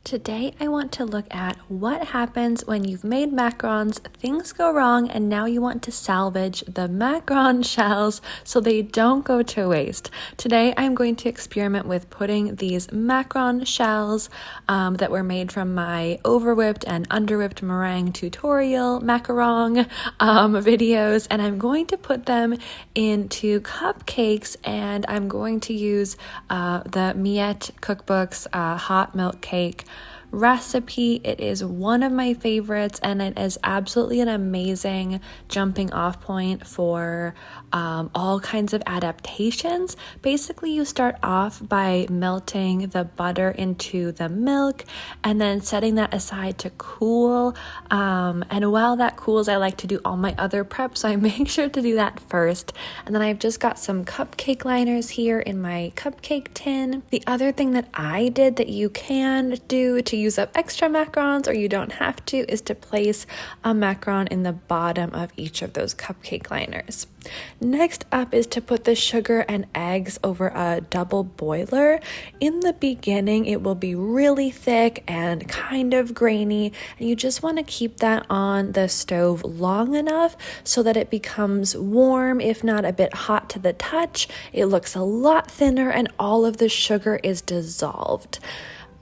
Today I want to look at what happens when you've made macarons, things go wrong, and now you want to salvage the macaron shells so they don't go to waste. Today I'm going to experiment with putting these macaron shells that were made from my overwhipped and underwhipped meringue tutorial macaron videos, and I'm going to put them into cupcakes, and I'm going to use the Miette cookbook's hot milk cake recipe. It is one of my favorites, and it is absolutely an amazing jumping off point for all kinds of adaptations. Basically, you start off by melting the butter into the milk and then setting that aside to cool, and while that cools, I like to do all my other prep, so I make sure to do that first. And then I've just got some cupcake liners here in my cupcake tin. The other thing that I did that you can do to use up extra macarons, or you don't have to, is to place a macaron in the bottom of each of those cupcake liners. Next up is to put the sugar and eggs over a double boiler. In the beginning, it will be really thick and kind of grainy, and you just want to keep that on the stove long enough so that it becomes warm, if not a bit hot to the touch. It looks a lot thinner and all of the sugar is dissolved.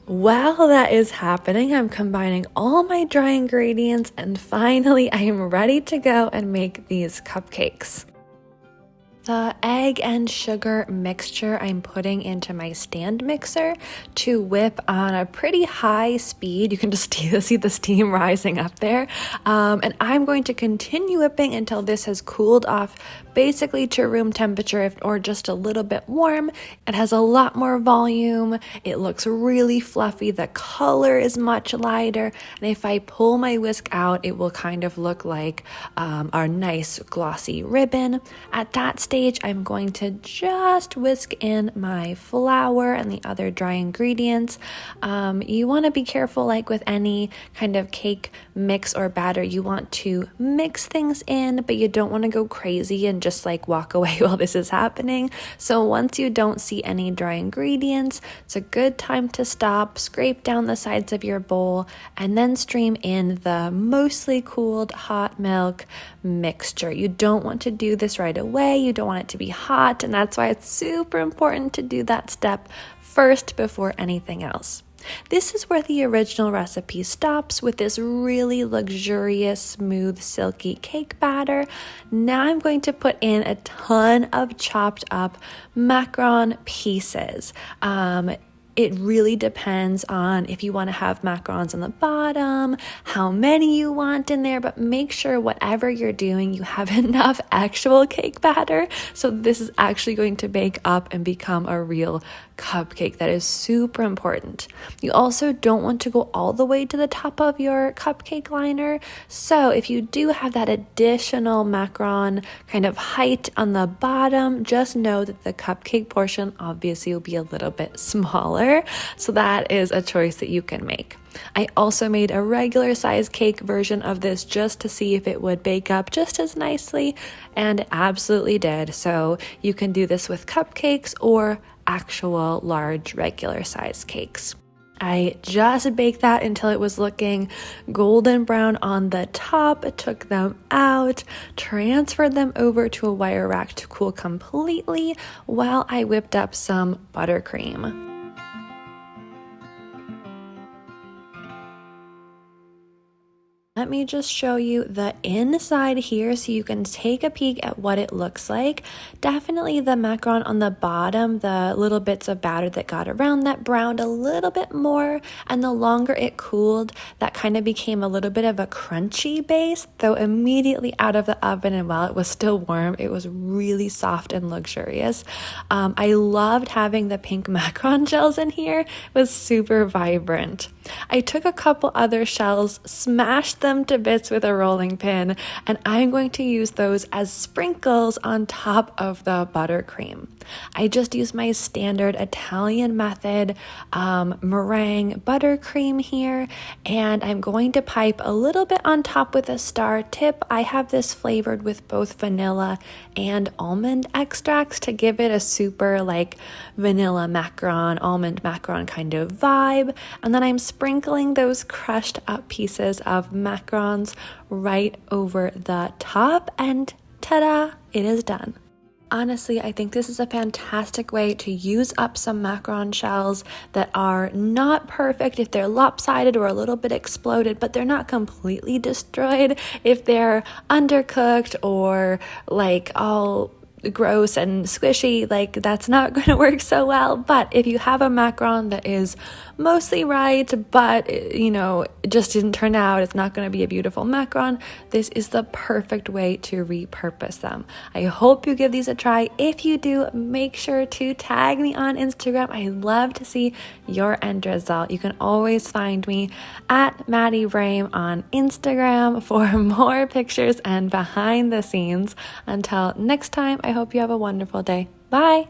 While that is happening, I'm combining all my dry ingredients, and finally I am ready to go and make these cupcakes. The egg and sugar mixture I'm putting into my stand mixer to whip on a pretty high speed. You can just see the steam rising up there. And I'm going to continue whipping until this has cooled off basically to room temperature or just a little bit warm. It has a lot more volume. It looks really fluffy. The color is much lighter. And if I pull my whisk out, it will kind of look like our nice glossy ribbon. At that stage, I'm going to just whisk in my flour and the other dry ingredients. You want to be careful, like with any kind of cake mix or batter, you want to mix things in, but you don't want to go crazy and just like walk away while this is happening. So once you don't see any dry ingredients, it's a good time to stop, scrape down the sides of your bowl, and then stream in the mostly cooled hot milk mixture. You don't want to do this right away. You don't want it to be hot, and that's why it's super important to do that step first before anything else. This is where the original recipe stops, with this really luxurious, smooth, silky cake batter. Now I'm going to put in a ton of chopped up macaron pieces. It really depends on if you want to have macarons on the bottom, how many you want in there, but make sure whatever you're doing, you have enough actual cake batter. So this is actually going to bake up and become a real cupcake. That is super important. You also don't want to go all the way to the top of your cupcake liner. So if you do have that additional macaron kind of height on the bottom, just know that the cupcake portion obviously will be a little bit smaller. So that is a choice that you can make. I also made a regular size cake version of this just to see if it would bake up just as nicely, and it absolutely did. So you can do this with cupcakes or actual large regular size cakes. I just baked that until it was looking golden brown on the top. Took them out, transferred them over to a wire rack to cool completely while I whipped up some buttercream. Let me just show you the inside here so you can take a peek at what it looks like. Definitely the macaron on the bottom, the little bits of batter that got around that browned a little bit more, and the longer it cooled, that kind of became a little bit of a crunchy base, though immediately out of the oven and while it was still warm, it was really soft and luxurious. I loved having the pink macaron shells in here. It was super vibrant. I took a couple other shells, smashed them them to bits with a rolling pin, and I'm going to use those as sprinkles on top of the buttercream. I just use my standard Italian method meringue buttercream here, and I'm going to pipe a little bit on top with a star tip. I have this flavored with both vanilla and almond extracts to give it a super like vanilla macaron, almond macaron kind of vibe. And then I'm sprinkling those crushed up pieces of macarons right over the top, and ta-da, it is done. Honestly, I think this is a fantastic way to use up some macaron shells that are not perfect if they're lopsided or a little bit exploded, but they're not completely destroyed if they're undercooked or like all gross and squishy. Like, that's not going to work so well. But if you have a macaron that is mostly right, but it just didn't turn out, it's not going to be a beautiful macaron, this is the perfect way to repurpose them. I hope you give these a try. If you do, make sure to tag me on Instagram. I love to see your end result. You can always find me at Maddie Brame on Instagram for more pictures and behind the scenes. Until next time, I hope you have a wonderful day. Bye!